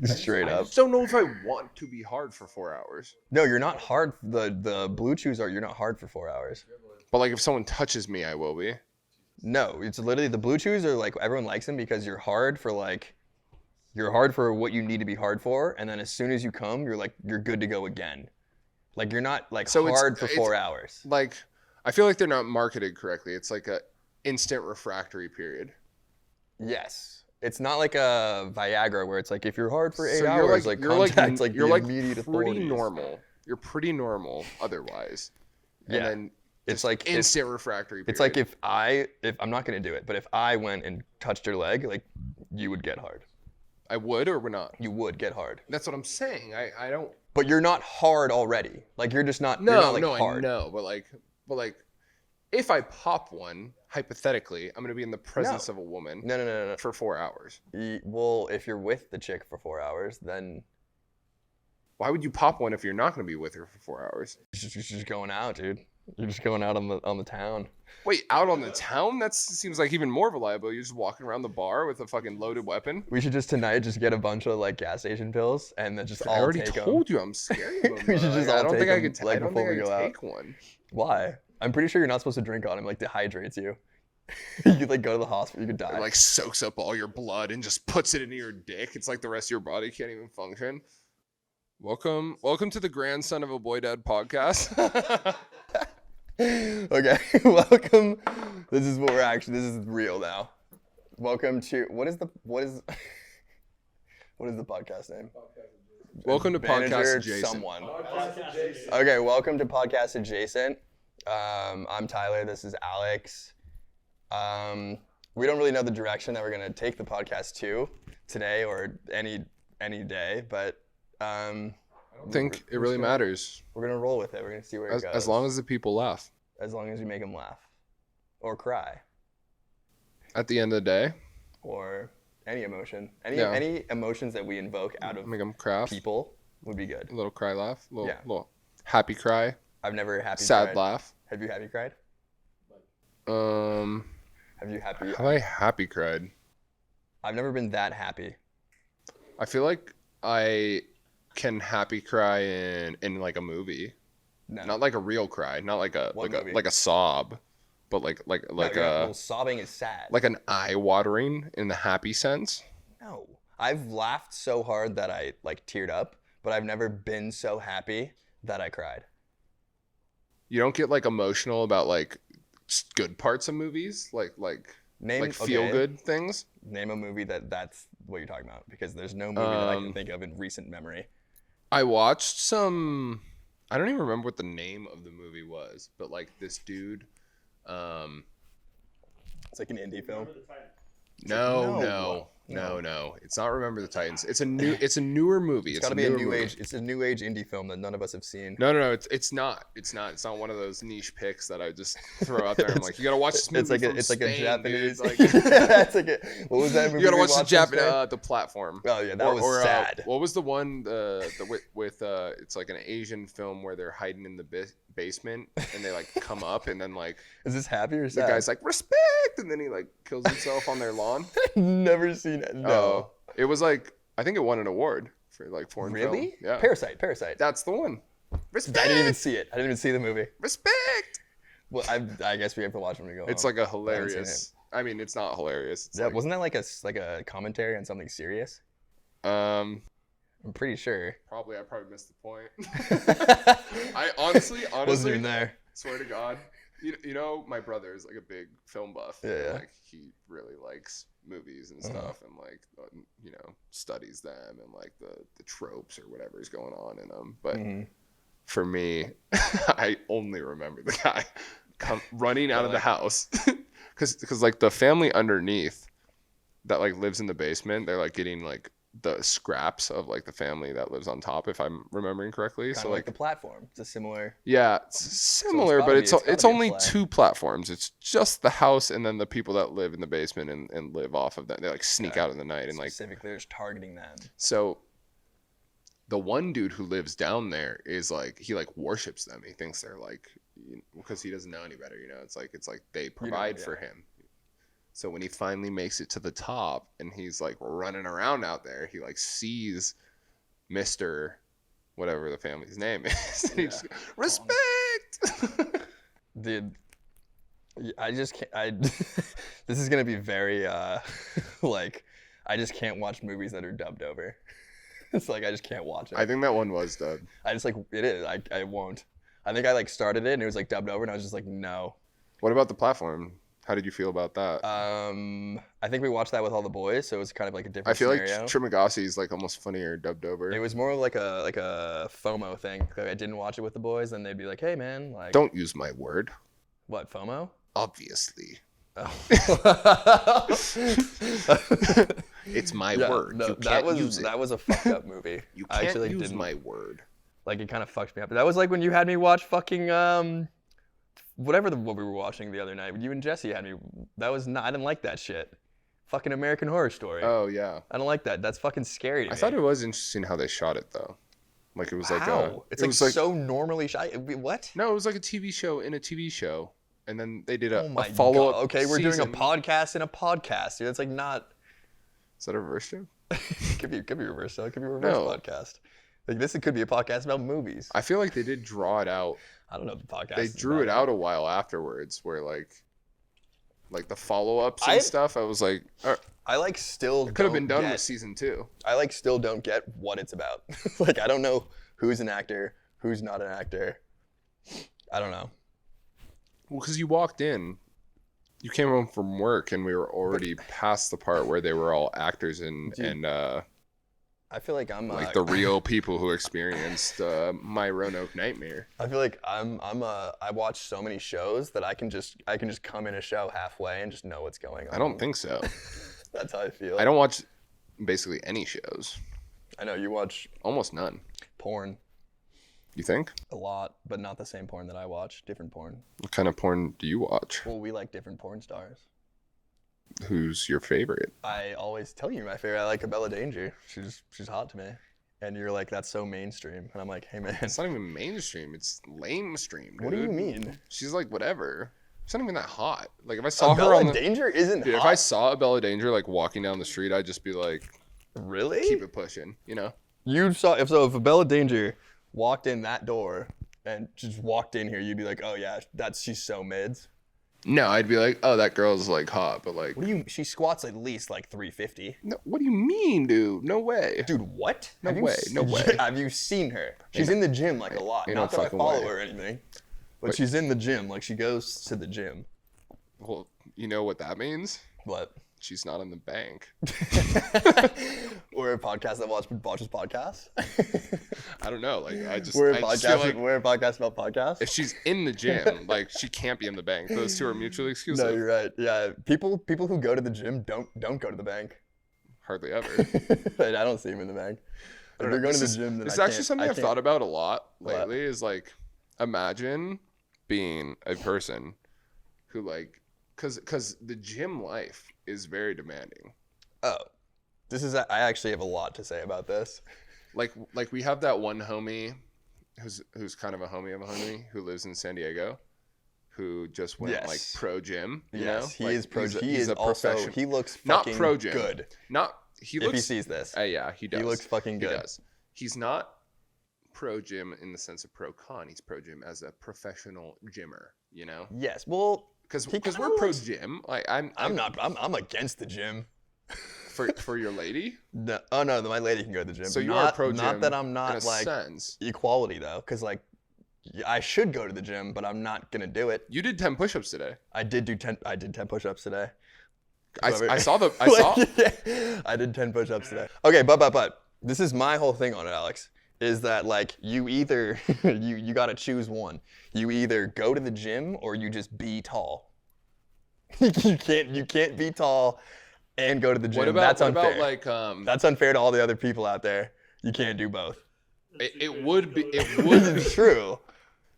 Straight I up. just don't know if I want to be hard for 4 hours. No, you're not hard. The blue chews are, you're not hard for 4 hours. But like if someone touches me, I will be. No, it's literally the blue chews are like everyone likes them because you're hard for what you need to be hard for, and then as soon as you come, you're good to go again. Like you're not like So hard for 4 hours. Like I feel like they're not marketed correctly. It's like a instant refractory period. Yes. It's not like a Viagra where it's like if you're hard for 8 So hours, like contact like you're the like immediate pretty authorities. normal. You're pretty normal otherwise. And Yeah. then It's like instant refractory period. It's like if I'm not gonna do it, but if I went and touched your leg, like you would get hard. I would or would not. You would get hard. That's what I'm saying. I don't. But you're not hard already. Like you're just not. No, you're not, like, no, hard. I know, but like, if I pop one, hypothetically, I'm gonna be in the presence of a woman. No. For 4 hours. Well, if you're with the chick for 4 hours, then Why would you pop one if you're not gonna be with her for 4 hours? you're just going out, dude. You're just going out on the town. Wait, out on the town? That seems like even more of a liability. You're just walking around the bar with a fucking loaded weapon. We should just tonight just get a bunch of like gas station pills and then just all I already take them. told you I'm scared of them. We should just all I don't take think I them, could. like, I don't before think I we could go out. take one. Why? I'm pretty sure you're not supposed to drink on them. Like dehydrates you. You could like go to the hospital. You could die. It like soaks up all your blood and just puts it into your dick. It's like the rest of your body can't even function. Welcome to the Grandson of a Boy Dad podcast. Okay, welcome. This is real now. Welcome to what is the podcast name? Welcome to Manager Podcast Adjacent. Someone. Okay, welcome to Podcast Adjacent. I'm Tyler. This is Alex. We don't really know the direction that we're gonna take the podcast to today or any day, but I don't think it really matters. we're gonna roll with it. We're gonna see where it goes. As long as the people laugh. As long as we make them laugh, or cry, At the end of the day, or any emotion, Yeah. any emotions that we invoke out of make them cry. people would be good. A little cry laugh. Yeah. Little happy cry. I've never happy Sad cried. laugh. Have you happy cried? Have Have you happy? I happy cried? I've never been that happy. I feel like I can happy cry in like a movie. No. Not like a real cry, not like a What movie? like a sob, but like Well, sobbing is sad. like an eye watering in the happy sense. No, I've laughed so hard that I like teared up, but I've never been so happy that I cried. You don't get like emotional about like good parts of movies, like feel good things. Name a movie that's what you're talking about, because there's no movie that I can think of in recent memory. I watched some. I don't even remember what the name of the movie was, but like this dude. It's like an indie film. No. It's not Remember the Titans. It's a newer movie. It's got to be a new age. It's a new age indie film that none of us have seen. No. It's not one of those niche picks that I just throw out there. I'm like, you gotta watch this movie. It's like a Japanese. Dude. Like, It's like what was that movie? you gotta we watch the watched yesterday? The Platform. Oh yeah, that was sad. What was the one with it's like an Asian film where they're hiding in the basement and they like come up and then like Is this happy or the sad? guy's like respect and then he like kills himself on their lawn. Never seen it. No. It was like I think it won an award for like foreign film. Really? Yeah. Parasite. That's the one. Respect. I didn't even see it. I didn't even see the movie. Respect. Well, I guess we have to watch it when we go It's home. like a I haven't seen hilarious. I mean, it's not hilarious. It's Yeah, like, wasn't that like a commentary on something serious? um, I'm pretty sure. I probably missed the point. I honestly, Wasn't even there. swear to God, you know, my brother is like a big film buff. Yeah, yeah. Like he really likes movies and stuff, and like you know, studies them and like the tropes or whatever is going on in them. But for me, I only remember the guy running out of the house because like the family underneath that like lives in the basement, they're like getting like the scraps of like the family that lives on top, if I'm remembering correctly. Kind So of like like the platform. It's a similar. yeah, it's similar, gotta but be- it's it's gotta it's be a only play. 2 platforms. It's just the house and then the people that live in the basement and live off of that. They like sneak out in the night and like Specifically, just targeting them. so. The one dude who lives down there is like he like worships them. He thinks they're like because he doesn't know any better. You know, it's like they provide yeah. for him. So when he finally makes it to the top and he's like running around out there, he like sees Mr. whatever the family's name is. And he's just, respect. Dude, I just can't. This is gonna be very like, I just can't watch movies that are dubbed over. It's like I just can't watch it. I think that one was dubbed. I just like it is. I won't. I think I like started it and it was like dubbed over and I was just like no. What about the platform? How did you feel about that? I think we watched that with all the boys, so it was kind of like a different I feel scenario. like Trimagasi is like almost funnier dubbed over. It was more like a FOMO thing. Like I didn't watch it with the boys, and they'd be like, "Hey, man, like." Don't use my word. What, FOMO? Obviously. Oh. It's my word. No, you can't use it. That was a fucked up movie. You I can't actually use didn't, my word. Like it kind of fucked me up. That was like when you had me watch fucking what we were watching the other night. You and Jesse had me. That was not. I didn't like that shit. Fucking American Horror Story. Oh yeah. I don't like that. That's fucking scary to me. I thought it was interesting how they shot it though. Like it was like How? It's like so normally shot. What? No, it was like a TV show in a TV show, and then they did a God. follow-up. Okay, we're season. doing a podcast in a podcast. Dude, it's like not. Is that a reverse joke? could be reverse. It could be a reverse podcast. Like this, it could be a podcast about movies. I feel like they did draw it out. I don't know the podcast. They drew it out a while afterwards, where like the follow-ups and stuff. I was like, I like still. It could have been done with season 2. I like still don't get what it's about. Like I don't know who's an actor, who's not an actor. I don't know. Well, because you walked in, you came home from work, and we were already past the part where they were all actors and I feel like I'm like the real people who experienced my Roanoke nightmare. I feel like I watch so many shows that I can just come in a show halfway and just know what's going on. I don't think so. That's how I feel. I don't watch basically any shows. I know you watch almost none. Porn. You think? A lot, but not the same porn that I watch. Different porn. What kind of porn do you watch? Well, we like different porn stars. Who's your favorite? I always tell you my favorite. I like Bella Danger. She's hot to me. And you're like, that's so mainstream. And I'm like, hey man. It's not even mainstream. It's lamestream, dude. What do you mean? She's like whatever. She's not even that hot. Like if I saw her Bella on the Danger isn't dude, hot. if I saw a Bella Danger like walking down the street, I'd just be like, really? Keep it pushing, you know? You saw if a Bella Danger walked in that door and just walked in here, you'd be like, oh yeah, she's so mids. No, I'd be like, oh, that girl's like hot, but like. What do you? She squats at least like 350. No, what do you mean, dude? No way. Dude, what? No way. Have you seen her? She's in the gym like a lot. Not that I follow her or anything, but she's in the gym. Like she goes to the gym. Well, you know what that means? What? She's not in the bank. We're a podcast that watches podcasts. I don't know. Like we're a podcast about podcasts. If she's in the gym, like she can't be in the bank. Those two are mutually exclusive. No, you're right. Yeah, people who go to the gym don't go to the bank. Hardly ever. I don't see them in the bank. If they're going to the gym, then it's actually something I've thought about a lot lately. Is like, imagine being a person who like, because the gym life is very demanding. Oh, I actually have a lot to say about this. Like we have that one homie who's kind of a homie of a homie who lives in San Diego, who just went like pro gym. You know? He like, is pro. He looks fucking not pro gym. Good. If he sees this. Yeah, he does. He looks fucking good. He does. He's not pro gym in the sense of pro con. He's pro gym as a professional gymmer. You know. Yes. Well. Because we're pro gym. Like I'm against the gym. For your lady? No, oh no, my lady can go to the gym. So you are pro gym. Not that I'm not in a like sense. Equality though, because like I should go to the gym, but I'm not gonna do it. You did 10 push-ups today. I did 10 push-ups today. I saw. I did 10 push-ups today. Okay, but this is my whole thing on it, Alex. Is that like you either you gotta choose one. You either go to the gym or you just be tall. you can't be tall and go to the gym. That's unfair. That's unfair to all the other people out there. You can't do both. It would be. It's true.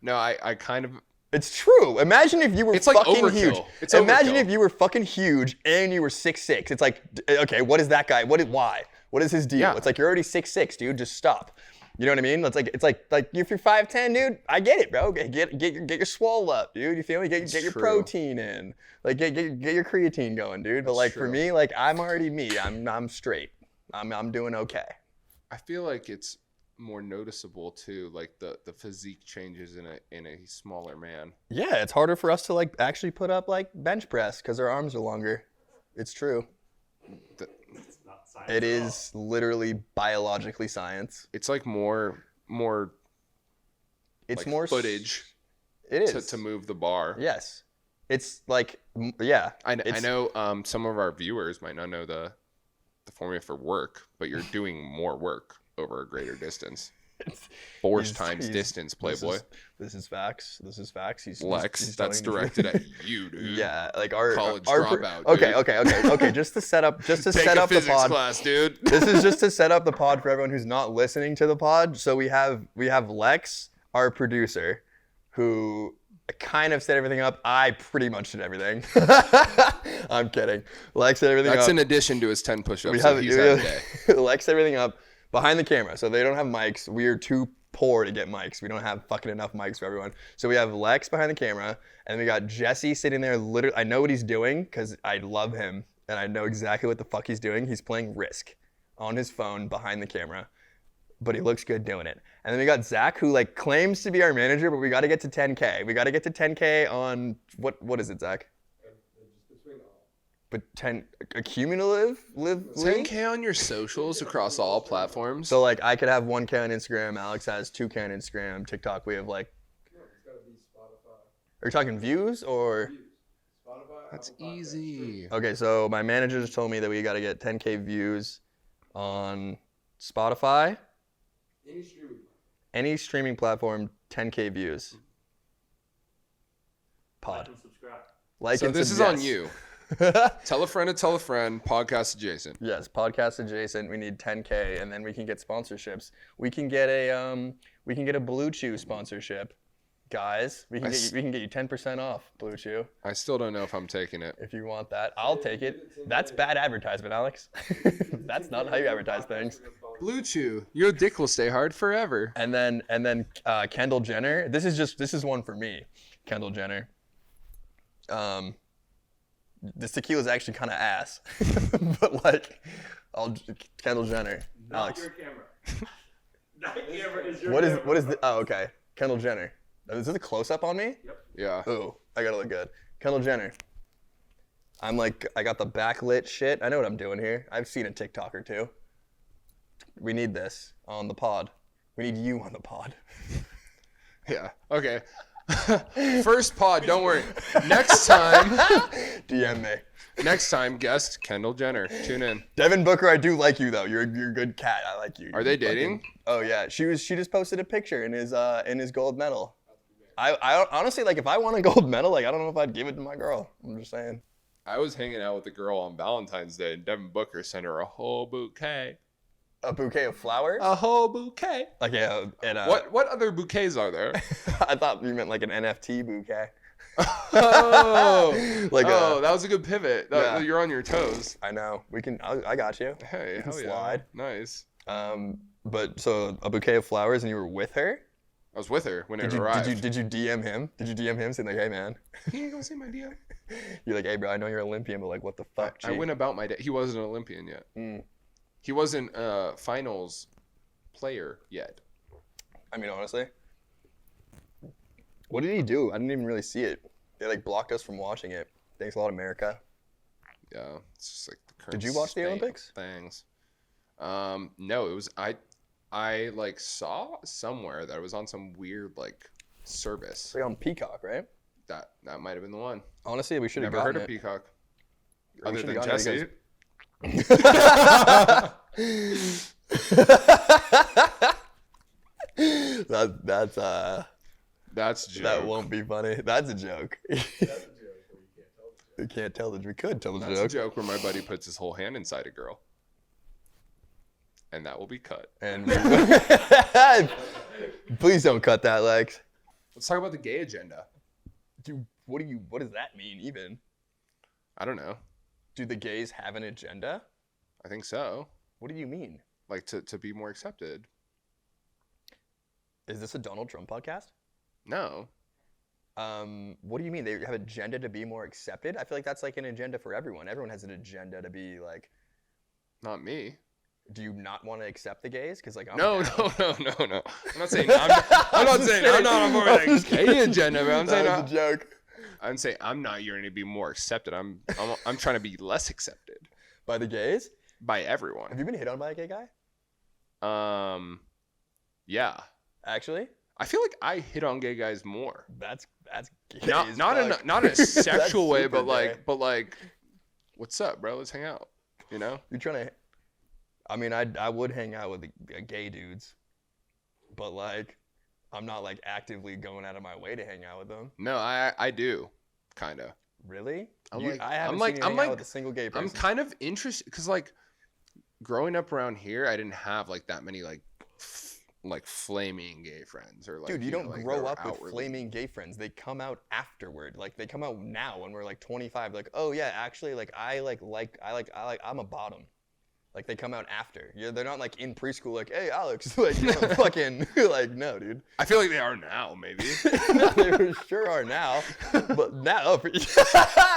No, I kind of. It's true. Imagine if you were fucking huge. Imagine if you were fucking huge and you were 6'6". It's like, okay, what is that guy? Why? What is his deal? Yeah. It's like you're already 6'6", dude. Just stop. You know what I mean? It's like if you're 5'10", dude, I get it, bro. Get your swole up, dude. You feel me? Get your protein in. Like get your creatine going, dude. But like for me, like I'm already me. I'm straight. I'm doing okay. I feel like it's more noticeable too, like the physique changes in a smaller man. Yeah, it's harder for us to like actually put up like bench press because our arms are longer. It's true. It's not science. It is literally biologically science. It's like more. It's like more footage. It is to move the bar. Yes, it's like yeah. I know. Some of our viewers might not know the formula for work, but you're doing more work over a greater distance. Force times distance, playboy. This is facts. He's Lex. That's directed at you, dude. Yeah, like our college our, dropout. Okay. Just to set up Take the physics pod. class, dude. This is just to set up the pod for everyone who's not listening to the pod. So we have Lex, our producer, who kind of set everything up. I pretty much did everything. I'm kidding. Lex set everything up. That's in addition to his 10 push-ups. He's had a day. Lex set everything up behind the camera. So they don't have mics. We are too poor to get mics. We don't have fucking enough mics for everyone. So we have Lex behind the camera, and we got Jesse sitting there. Literally, I know what he's doing because I love him, and I know exactly what the fuck he's doing. He's playing Risk on his phone behind the camera, but he looks good doing it. And then we got Zach, who like claims to be our manager, but we got to get to 10K. We got to get to 10K on what is it, Zach? But 10 a cumulative live 10K on your socials across all platforms. So like I could have 1K on Instagram. Alex has 2K on Instagram. TikTok we have like. No, it's gotta be Spotify. Are you talking views or? Spotify. That's easy. Okay, so my manager just told me that we got to get 10K views on Spotify. Any streaming platform, 10K views. Pod. Like and subscribe. Like so and this suggest. is on you. Tell a friend to tell a friend. Podcast adjacent. Yes, podcast adjacent. We need 10K, and then we can get sponsorships. We can get a Blue Chew sponsorship, guys. We can get you 10% off Blue Chew. I still don't know if I'm taking it. If you want that, I'll take it. That's bad advertisement, Alex. That's not how you advertise things. Blue Chew, your dick will stay hard forever. And then Kendall Jenner. This is one for me. Kendall Jenner. This tequila is actually kind of ass, but like, Kendall Jenner. Not Alex. your camera. That camera is your What camera. is the? Oh, okay. Kendall Jenner. Is this a close up on me? Yep. Yeah. Ooh, I gotta look good. Kendall Jenner. I'm like, I got the backlit shit. I know what I'm doing here. I've seen a TikTok or two. We need this on the pod. We need you on the pod. Yeah. Okay. First pod, don't worry. Next time, DM me. next time, guest Kendall Jenner. Tune in. Devin Booker, I do like you though. You're a good cat. I like you. Are they dating? Oh yeah, she just posted a picture in his gold medal. I honestly like if I won a gold medal, like I don't know if I'd give it to my girl. I'm just saying. I was hanging out with a girl on Valentine's Day, and Devin Booker sent her a whole bouquet. A bouquet of flowers? A whole bouquet. Like yeah, and What other bouquets are there? I thought you meant like an NFT bouquet. Oh, Like that was a good pivot. Yeah. You're on your toes. I know. I got you. Hey, You can hell slide. yeah. Nice. But so a bouquet of flowers, and you were with her? I was with her when it Did you arrived. did you DM him? Did you DM him saying like, hey man? He ain't gonna see my DM. You're like, hey bro, I know you're an Olympian, but like, what the fuck? I G?" went about my day. He wasn't an Olympian yet. Mm. He wasn't a finals player yet. I mean, honestly, what did he do? I didn't even really see it. They like blocked us from watching it. Thanks a lot, America. Yeah, it's just like the current Did you watch the state of Olympics? Things. No, it was I like saw somewhere that it was on some weird like service. It's like on Peacock, right? That might have been the one. Honestly, we should have Never heard gotten of it. Peacock. Or we Other should've than gotten Jesse. That's a joke. That won't be funny. That's a joke. We can't tell the joke. We could tell the That's a joke. joke where my buddy puts his whole hand inside a girl. And that will be cut. And please don't cut that, Lex. Let's talk about the gay agenda. Dude, what does that mean even? I don't know. Do the gays have an agenda? I think so. What do you mean? Like to be more accepted. Is this a Donald Trump podcast? No. What do you mean? They have an agenda to be more accepted? I feel like that's like an agenda for everyone. Everyone has an agenda to be like. Not me. Do you not want to accept the gays? Because like I'm No. down. I'm not saying I'm not saying I'm not on board with like gay agenda, but I'm saying that was a joke. I'm saying I'm not yearning to be more accepted. I'm trying to be less accepted By the gays? by Have everyone. you been hit on by a gay guy? Yeah. Actually, I feel like I hit on gay guys more. that's gay. Not as not in fuck. a, not in a sexual way, super but gay. like, what's up, bro? Let's hang out. You know? You're trying to. I mean, I would hang out with the gay dudes, but like, I'm not like actively going out of my way to hang out with them. No, I do, kind of. Really? I'm You- like- I haven't I'm seen like- you I'm hang like- out with a single gay person. I'm kind of interested because like, growing up around here, I didn't have like that many like flaming gay friends or like. Dude, you know, don't like, grow that were up with outwardly- flaming gay friends. They come out afterward. Like they come out now when we're like 25. Like, oh yeah, actually, like I'm a bottom. Like they come out after. Yeah, they're not like in preschool. Like, hey, Alex, like you know, fucking like no, dude. I feel like they are now, maybe. No, they for sure are now, but now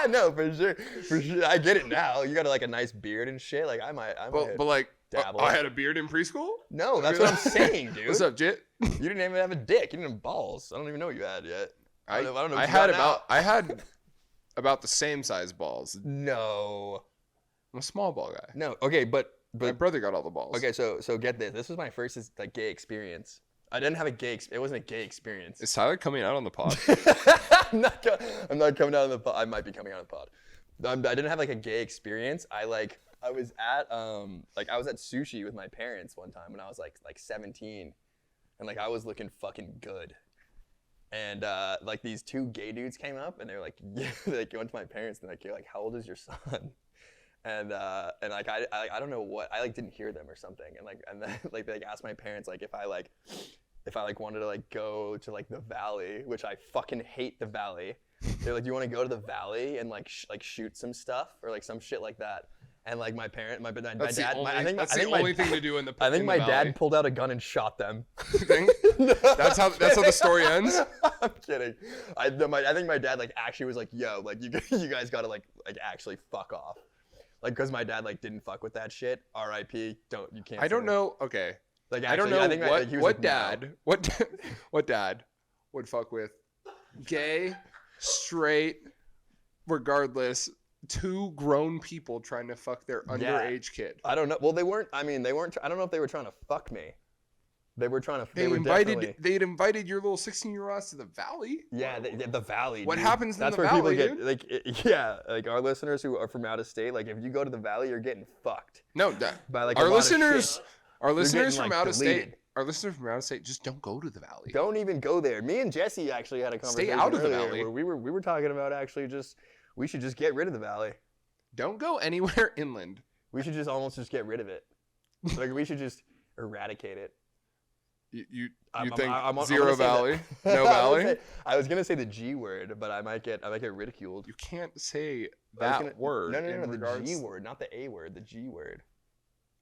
no, for sure, I get it now. You got like a nice beard and shit. Like I might but like, dabble. I had a beard in preschool. No, that's what I'm saying, dude. What's up, Jit? You didn't even have a dick. You didn't have balls. I don't even know what you had yet. I don't know what I you had got I had about the same size balls. No. I'm a small ball guy. No. Okay, but My brother got all the balls. okay. So get this. This was my first like gay experience. I didn't have a gay. It wasn't a gay experience. Is Tyler coming out on the pod? I'm not coming out on the pod. I might be coming out on the pod. I didn't have like a gay experience. I was at sushi with my parents one time when I was like 17, and like I was looking fucking good. And like these two gay dudes came up and they were like, yeah, they like went to my parents and they're like, how old is your son? And like I don't know what, I like didn't hear them or something, and then like they like asked my parents like if I wanted to like go to like the valley, which I fucking hate the valley. They're like, do you want to go to the valley and like shoot some stuff or like some shit like that? And like my dad, That's the my only thing to do in the. I think in my the valley. dad pulled out a gun and shot them. You think? That's how the story ends. I'm kidding. I think my dad like actually was like, yo, like you guys gotta like actually fuck off. Like, because my dad like didn't fuck with that shit. R.I.P. You can't. I don't say know. Okay. Like, I don't actually, know think like, he was what like, no. dad what dad would fuck with gay, straight, regardless, two grown people trying to fuck their underage kid. I don't know. Well, they weren't. I mean, they weren't. I don't know if they were trying to fuck me. They were trying to. They were definitely. They'd invited your little 16-year-old ass to the valley. Yeah, the valley. What dude. happens in That's the where valley, people dude? get like yeah, like our listeners who are from out of state. Like if you go to the valley, you're getting fucked. No, By like our a lot of listeners, shit. our listeners getting, from like, out of state, deleted. our listeners from out of state, just don't go to the valley. Don't even go there. Me and Jesse actually had a conversation out of the earlier valley. where we were talking about actually we should just get rid of the valley. Don't go anywhere inland. We should just almost just get rid of it. Like we should just eradicate it. You I'm think gonna zero say that. valley, no valley? I was gonna say the G word, but I might get ridiculed. You can't say I was that gonna- word. No, in the regards- G word, not the A word. The G word.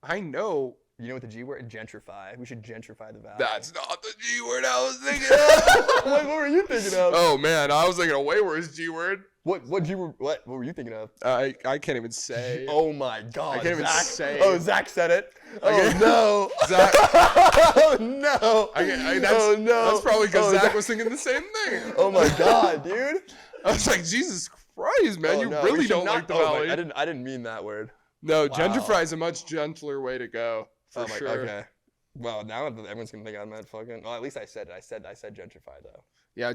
I know You know what the G word? Gentrify. We should gentrify the valley. that's not the G word I was thinking of. what were you thinking of? Oh man, I was thinking a way worse G word. What were you thinking of? I can't even say. Oh my God! I can't even Zach. say. Oh, Zach said it. Oh Okay. no! Zach. Oh no! That's, oh no! That's probably because Oh, Zach was thinking the same thing. Oh my God, dude! I was like, Jesus Christ, man, Oh, you no, we really should don't not- like the oh, valley. I didn't mean that word. No, Wow. gentrify is a much gentler way to go. For Oh my, sure. okay. Well, now everyone's gonna think I'm not fucking. Well, at least I said it. I said gentrify though. Yeah,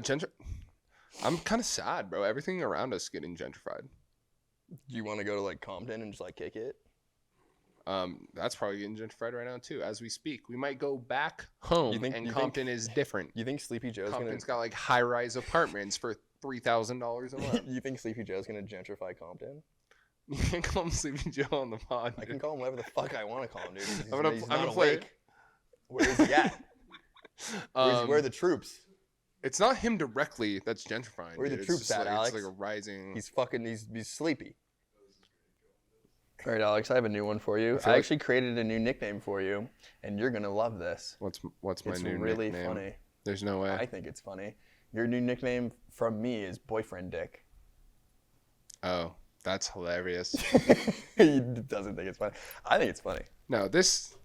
I'm kind of sad, bro. Everything around us getting gentrified. Do you want to go to like Compton and just like kick it? That's probably getting gentrified right now too. As we speak, we might go back home, and Compton is different. You think Sleepy Joe's Compton's got like high-rise apartments for $3,000 a gonna? month. You think Sleepy Joe's gonna gentrify Compton? You can call him Sleepy Joe on the pod. I dude. can call him whatever the fuck I want to call him, dude. He's I'm not gonna play. awake. Where is he at? Where are the troops? It's not him directly that's gentrifying. Where are the dude. It's troops just at, like, Alex? It's like a rising. He's sleepy. All right, Alex, I have a new one for you. feel I like- actually created a new nickname for you, and you're gonna love this. What's my It's new really nickname? funny. There's no way. I think it's funny. Your new nickname from me is Boyfriend Dick. Oh, that's hilarious. He doesn't think it's funny. I think it's funny. No, this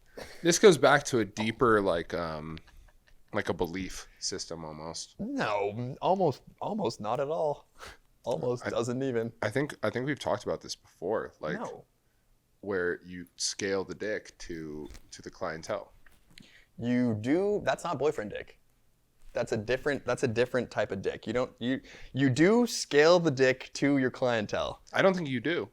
goes back to a deeper like a belief system almost. No, almost not at all. Almost doesn't even. I think we've talked about this before, like No. where you scale the dick to the clientele. You do. That's not boyfriend dick. That's a different type of dick. You do scale the dick to your clientele. I don't think you do.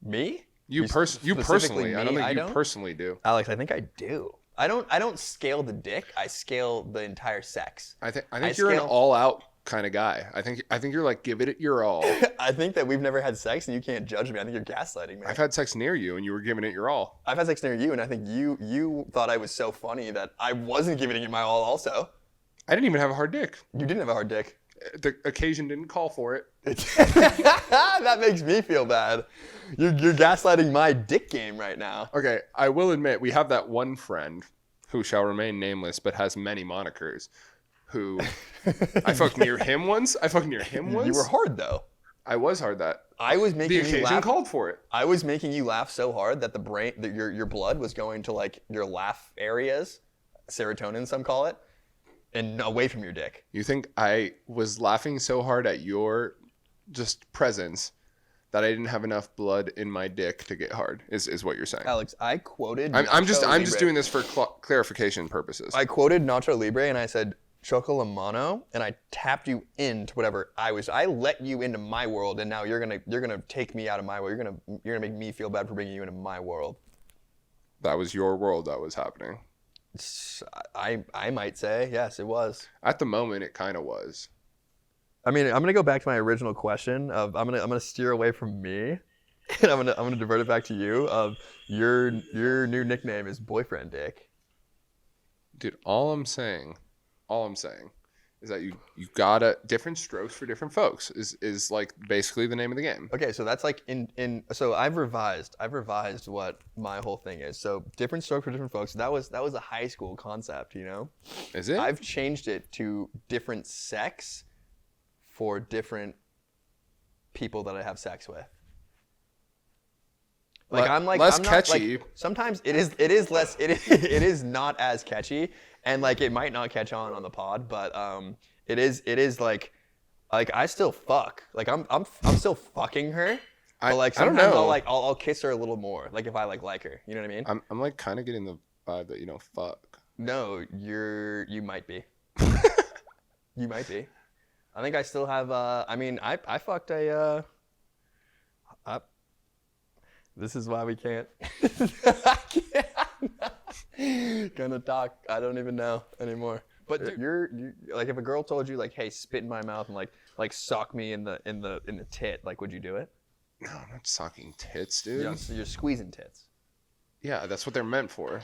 Me? You specifically personally. I don't me, think I you don't? personally do. Alex, I think I do. I don't scale the dick. I scale the entire sex. I think I you're an scale- all-out kind of guy. I think you're like give it your all. I think that we've never had sex and you can't judge me. I think you're gaslighting me. I've had sex near you and you were giving it your all. I've had sex near you, and I think you thought I was so funny that I wasn't giving it my all. Also, I didn't even have a hard dick. you didn't have a hard dick. The occasion didn't call for it. That makes me feel bad. You're gaslighting my dick game right now. Okay, I will admit we have that one friend who shall remain nameless but has many monikers. Who I fucked near him once. You were hard though. I was hard that. I was The making you occasion laugh. called for it. I was making you laugh so hard that your blood was going to like your laugh areas, serotonin some call it, and away from your dick. You think I was laughing so hard at your just presence that I didn't have enough blood in my dick to get hard? Is what you're saying? Alex, I quoted. I'm just Nacho doing Libre. this for clarification purposes. I quoted Nacho Libre and I said Chocolamano, and I tapped you into whatever I was. I let you into my world, and now you're gonna take me out of my world. You're gonna make me feel bad for bringing you into my world. That was your world that was happening. I might say yes, it was. At the moment, it kind of was. I mean, I'm gonna go back to my original question of I'm gonna steer away from me, and I'm gonna divert it back to you. Of your new nickname is Boyfriend Dick. Dude, all I'm saying is that you gotta different strokes for different folks is like basically the name of the game. Okay, so that's like so I've revised what my whole thing is. So different stroke for different folks. That was a high school concept, you know? Is it? I've changed it to different sex for different people that I have sex with. Like I'm like less I'm not, catchy. like, sometimes it is less it is not as catchy, and like it might not catch on the pod, but it is like I still fuck. Like I'm still fucking her. But like I don't sometimes know. I'll kiss her a little more. Like if I like her, you know what I mean? I'm like kind of getting the vibe that you don't fuck. No, you might be. You might be. I think I still have. I mean, I fucked a. This is why we can't. I can't. Gonna talk. I don't even know anymore. But you're like, if a girl told you like, hey, spit in my mouth and like sock me in the tit, like, would you do it? No, I'm not sucking tits, dude. Yeah, so you're squeezing tits. Yeah, that's what they're meant for.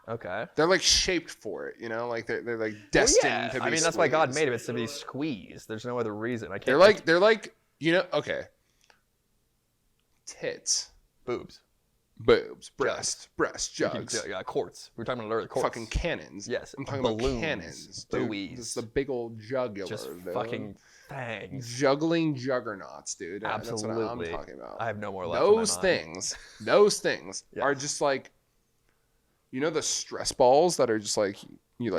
Okay. They're like shaped for it, you know, like they're like destined to be. I mean, that's why God squeezed. made it. It's to be squeezed. There's no other reason. I can't. They're like you know, okay. Tits, boobs. boobs, breast, jugs, Yeah, quartz. We're talking about earlier. Quartz. fucking cannons. Yes, I'm talking balloons, about cannons, dude. buoys. This is the big old jugular. Just dude. fucking fangs. Juggling juggernauts, dude. Absolutely. That's what I'm talking about. I have no more left in my Those things Yes. are just like, you know, the stress balls that are just like you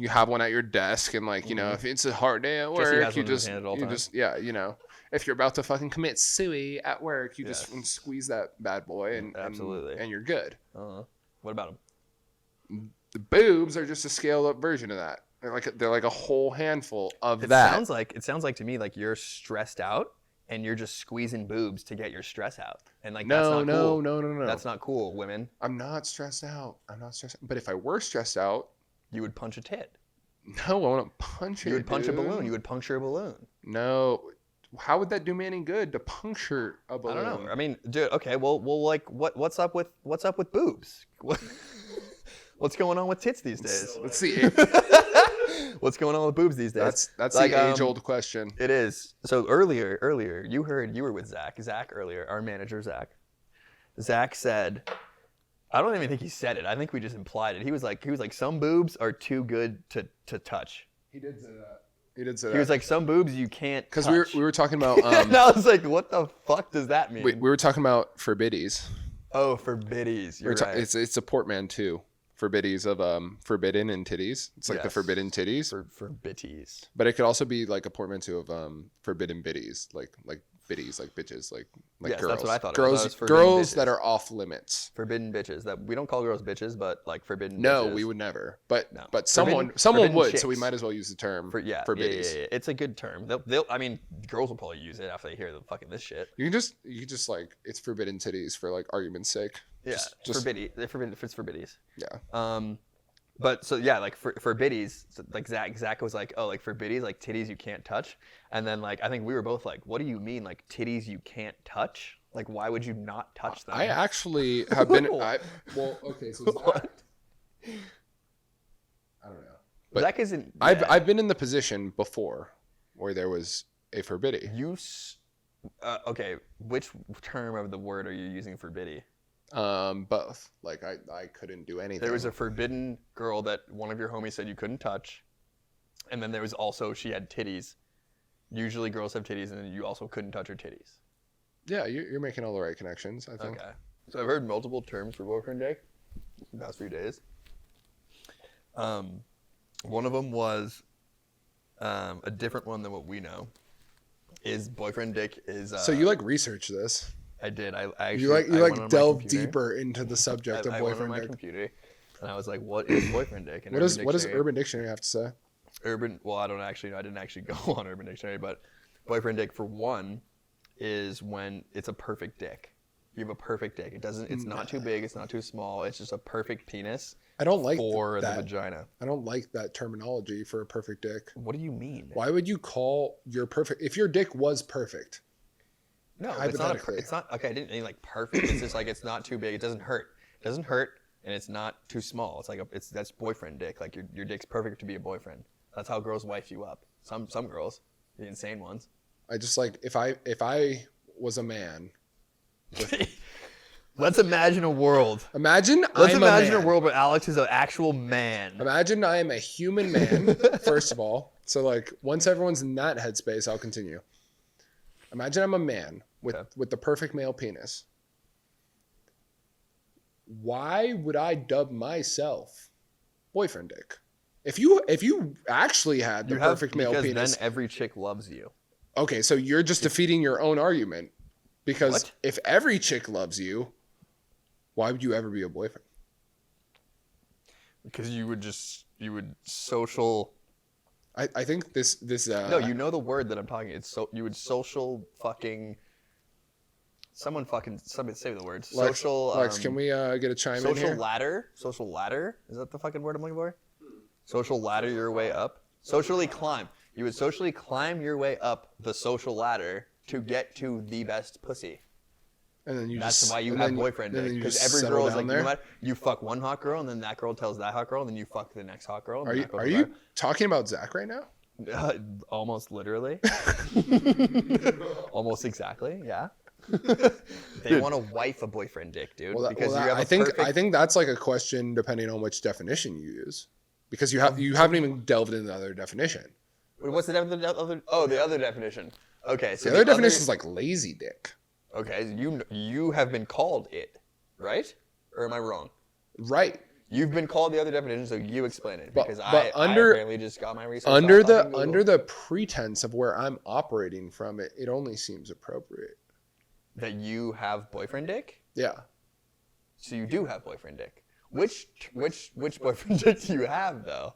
have one at your desk, and like, you know, if it's a hard day at Jesse work, has you one in his hand at all times. you know, if you're about to fucking commit suey at work, you just Yes. squeeze that bad boy and Absolutely. and you're good. What about them? The boobs are just a scaled up version of that. They're like a whole handful of It that. sounds like to me like you're stressed out and you're just squeezing boobs to get your stress out. And like that's no, not cool. no. That's not cool, women. I'm not stressed out. But if I were stressed out, You would punch a tit. no, I want to punch it. You would punch a dude. balloon. You would puncture a balloon. No. How would that do me any good to puncture a balloon? I don't know. I mean, dude, okay, well like what's up with boobs? What's going on with tits these days? Let's see. What's going on with boobs these days? That's Like, the age-old question. It is. So earlier, you were with Zach earlier, our manager, Zach. Zach said, I don't even think he said it. I think we just implied it. He was like, some boobs are too good to touch. He did say that. He did say that. He was like, some boobs you can't touch. Because we were talking about. And I was like, what the fuck does that mean? We were talking about forbiddies. Oh, forbiddies. You're right. It's a portmanteau. Forbiddies of forbidden and titties. It's like the forbidden titties. Forbitties. But it could also be like a portmanteau of forbidden biddies, like biddies, like bitches, like yes, girls. That's what I thought. Girls that are off limits. Forbidden bitches. That we don't call girls bitches, but like forbidden. No, bitches. we would never. But Forbidden someone would, chicks. so we might as well use the term forbiddies. Yeah. It's a good term. They'll. I mean, girls will probably use it after they hear the fucking this shit. You can just like it's forbidden titties for like argument's sake. Yeah, just forbidden. They're forbidden. It's forbiddies. Yeah. But so yeah, like for biddies, so like Zach was like, oh, like for biddies, like titties you can't touch, and then like I think we were both like, what do you mean like titties you can't touch? Like why would you not touch them? I actually have been. Okay, so What? I don't know. But Zach isn't. I've been in the position before where there was a forbiddy. Okay, which term of the word are you using for biddy? Both. Like I couldn't do anything. There was a forbidden girl that one of your homies said you couldn't touch, and then there was also she had titties. Usually girls have titties, and then you also couldn't touch her titties. Yeah, you're making all the right connections, I think. Okay. So I've heard multiple terms for boyfriend dick the past few days. One of them was a different one than what we know. Is boyfriend dick is. So you like research this? I did. I actually. You like delve deeper into the subject of boyfriend boyfriend dick. I went on my dick. computer, and I was like, "What is boyfriend dick?" And What does Urban Dictionary have to say? Well, I didn't actually go on Urban Dictionary, but boyfriend dick for one is when it's a perfect dick. You have a perfect dick. It's not too big, it's not too small. It's just a perfect penis. I don't like for the vagina. I don't like that terminology for a perfect dick. What do you mean? Why would you call your perfect if your dick was perfect? No, it's not. It's not. Okay, I didn't mean like perfect. It's just like it's not too big. It doesn't hurt. It doesn't hurt, and it's not too small. It's like that's boyfriend dick. Like your dick's perfect to be a boyfriend. That's how girls wife you up. Some girls, the insane ones. I just like if I was a man. Let's imagine a world. Let's imagine a world where Alex is an actual man. Imagine I am a human man, first of all. So like once everyone's in that headspace, I'll continue. Imagine I'm a man with the perfect male penis. Why would I dub myself boyfriend dick? If you actually had the perfect male penis, because then every chick loves you. Okay, so you're just defeating your own argument. Because if every chick loves you, why would you ever be a boyfriend? Because you would social. I think this. No, you know the word that I'm talking. You would social fucking. Somebody say the word. Social. Lex, can we get a chime in here? Social ladder. Social ladder. Is that the fucking word I'm looking for? Social ladder your way up. Socially climb. You would socially climb your way up the social ladder to get to the best pussy. And then that's why you have boyfriend dick. Because every girl is like, no matter, you fuck one hot girl, and then that girl tells that hot girl, and then you fuck the next hot girl. Are you talking about Zach right now? Almost literally. Almost exactly. Yeah. They want to wife a boyfriend dick, dude. I think that's like a question depending on which definition you use, because you haven't even delved into the other definition. Wait, what's the other? Oh, the other definition. Okay, so the other definition is like lazy dick. Okay, you have been called it, right? Or am I wrong? Right. You've been called the other definition, so you explain it because I apparently just got my research. Under the pretense of where I'm operating from, it only seems appropriate. That you have boyfriend dick? Yeah. So you do have boyfriend dick. Which boyfriend dick do you have though?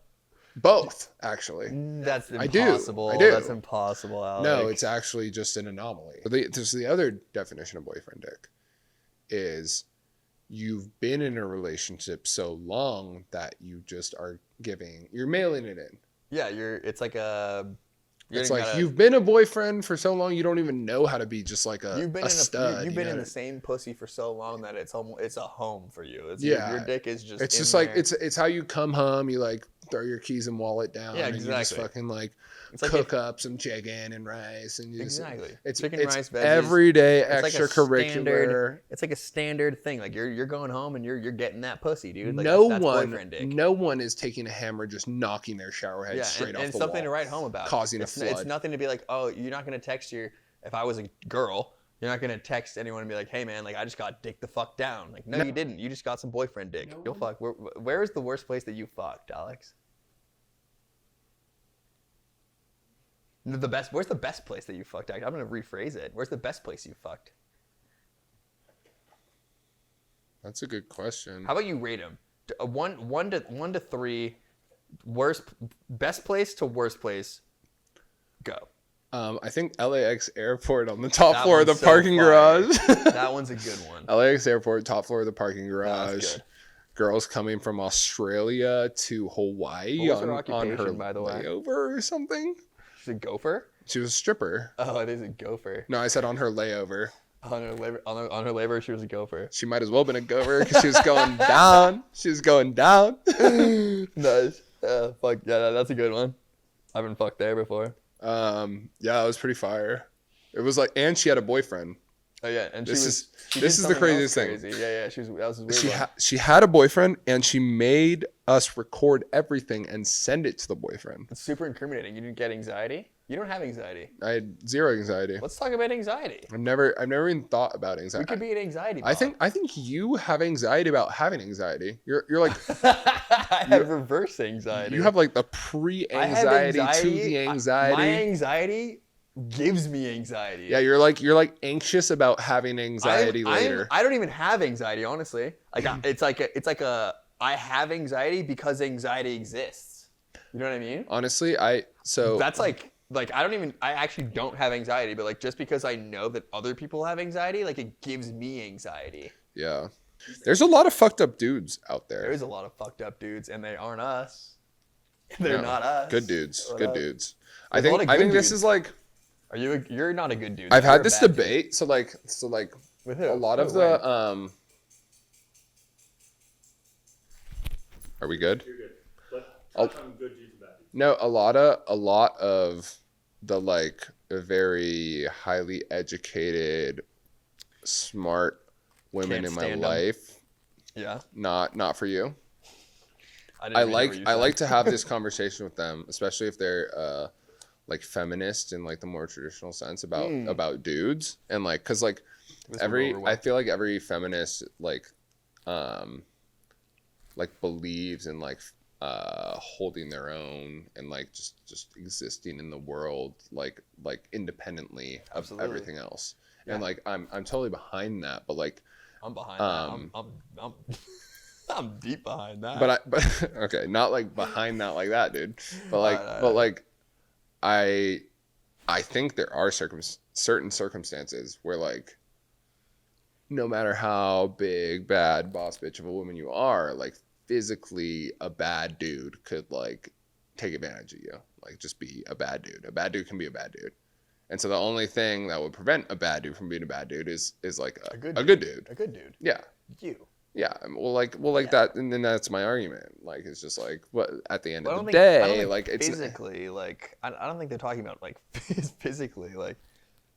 Both, actually. That's impossible. I do. That's impossible, Alex. No, it's actually just an anomaly. The other definition of boyfriend dick is you've been in a relationship so long that you just you're mailing it in. Yeah, it's like you've been a boyfriend for so long you don't even know how to be just like a stud. You've been in the same pussy for so long that it's a home for you. Your dick is just. It's just like it's how you come home. You like throw your keys and wallet down. Yeah, exactly. And you just fucking like cook up some chicken and rice and exactly. It's Chicken, it's rice, veggies. everyday It's like a extracurricular. It's like a standard thing. Like you're going home and you're getting that pussy, dude. Like no that's one, boyfriend dick. no one is taking a hammer just knocking their shower head straight off and the something wall, to write home about. causing a It's flood. nothing to be like, oh, you're not gonna text your. If I was a girl, you're not gonna text anyone and be like, hey man, like I just got dick the fuck down. Like no, you didn't. You just got some boyfriend dick. No You'll one- fuck. Where is the worst place that you fucked, Alex? The best. Where's the best place that you fucked? I'm gonna rephrase it. Where's the best place you fucked? That's a good question. How about you rate them? One to three. Best place to worst place. Go. I think LAX airport on the top That floor of the one's so parking fire. garage. That one's a good one. LAX airport, top floor of the parking That's garage. good. Girls coming from Australia to Hawaii What was her on her occupation, by the way? layover or something. She's a gopher. She was a stripper. Oh, it is a gopher. No, I said on her layover. On her labor, she was a gopher. She might as well have been a gopher because she was going down. She was going down. Nice. Fuck yeah, that's a good one. I haven't fucked there before. Yeah, it was pretty fire. It was like, and she had a boyfriend. Oh yeah, and This she is did the something craziest else thing. crazy. Yeah, that was a weird one. She had a boyfriend, and she made us record everything and send it to the boyfriend. It's super incriminating. You didn't get anxiety. You don't have anxiety. I had zero anxiety. Let's talk about anxiety. I've never even thought about We anxiety. could be an anxiety. I think you have anxiety about having anxiety. You're like I have reverse anxiety. you have like the pre-anxiety to the anxiety. My anxiety gives me anxiety. Yeah, you're like anxious about having anxiety later. I don't even have anxiety, honestly. Like it's like a I have anxiety because anxiety exists. You know what I mean? Honestly, That's like I actually don't have anxiety, but like just because I know that other people have anxiety, like it gives me anxiety. yeah. There's a lot of fucked up dudes out there. There is a lot of fucked up dudes, and they aren't us. They're No. not us. Good dudes. Or Good us. dudes. There's a lot of I good think this dudes. is like You're not a good dude. I've You're had a this bad dude. debate. So like With who? a lot of Who? When? the Are we good? You're good. But I'll- touch on good dudes and bad dudes. No, a lot of the like very highly educated, smart women Can't in my stand 'em. life. Yeah. Not for you. didn't I even know what you I said. like to have this conversation with them, especially if they're like feminist in like the more traditional sense about dudes and like because like This will go over well. I feel like every feminist like believes in like holding their own and like just existing in the world like independently of Absolutely. everything else. Yeah. And like I'm totally behind that, but like I'm behind that. I'm deep behind that. but okay, not like behind that like that, dude. But like Right. but like I think there are certain circumstances where like no matter how big, bad, boss bitch of a woman you are, like physically a bad dude could like take advantage of you. Like just be a bad dude. A bad dude can be a bad dude. And so the only thing that would prevent a bad dude from being a bad dude is like a good dude. A good dude. Yeah. You. Yeah. Well Yeah. that, and then that's my argument. Like it's just like what at the end But I of don't the think- I don't day, think like it's physically like I don't think they're talking about like physically like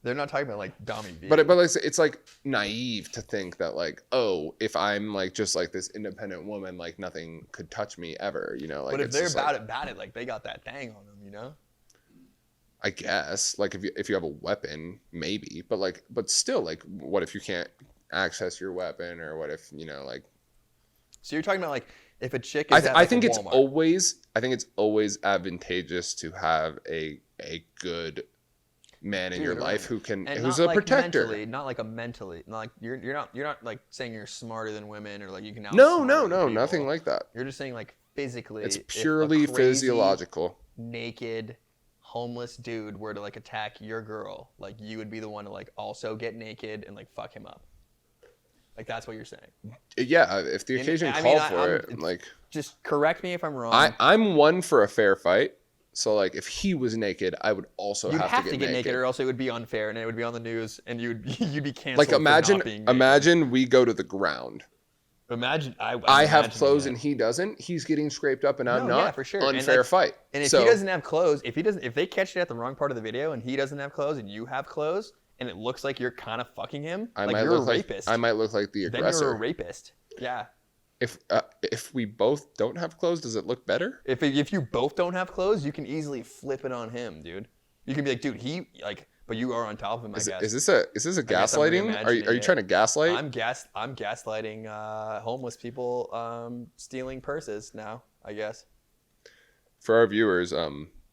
they're not talking about like dummy view. but like it's like naive to think that like, oh, if I'm like just like this independent woman, like nothing could touch me ever, you know? Like but if it's they're just, about it, like they got that dang on them, you know? I guess like if you have a weapon, maybe, but still, like, what if you can't access your weapon, or what if like? So you're talking about like if a chick is I think it's always advantageous to have a good man in your Dude, life right. who's a protector. Not like you're not like saying you're smarter than women or like you can outsmart No, people. nothing like that. You're just saying like physically. It's if a purely crazy, physiological. Naked, homeless dude were to like attack your girl, like you would be the one to like also get naked and like fuck him up. Like that's what you're saying. Yeah, if the occasion called for it, like. Just correct me if I'm wrong. I'm one for a fair fight. So like if he was naked, I would also You'd have to get naked. or else it would be unfair and it would be on the news and you'd be canceled. Like for not being naked. imagine we go to the ground Imagine I have clothes and he doesn't. He's getting scraped up and I'm not. Yeah, for sure. Unfair fight. And if so, he doesn't have clothes, if they catch it at the wrong part of the video and he doesn't have clothes and you have clothes and it looks like you're kind of fucking him, you're a rapist. I might look like the aggressor. Then you're a rapist. Yeah. If we both don't have clothes, does it look better? If you both don't have clothes, you can easily flip it on him, dude. You can be like, dude, but you are on top of him, I guess. Is this a gaslighting? Are you trying to gaslight? I'm gaslighting homeless people stealing purses now, I guess. For our viewers,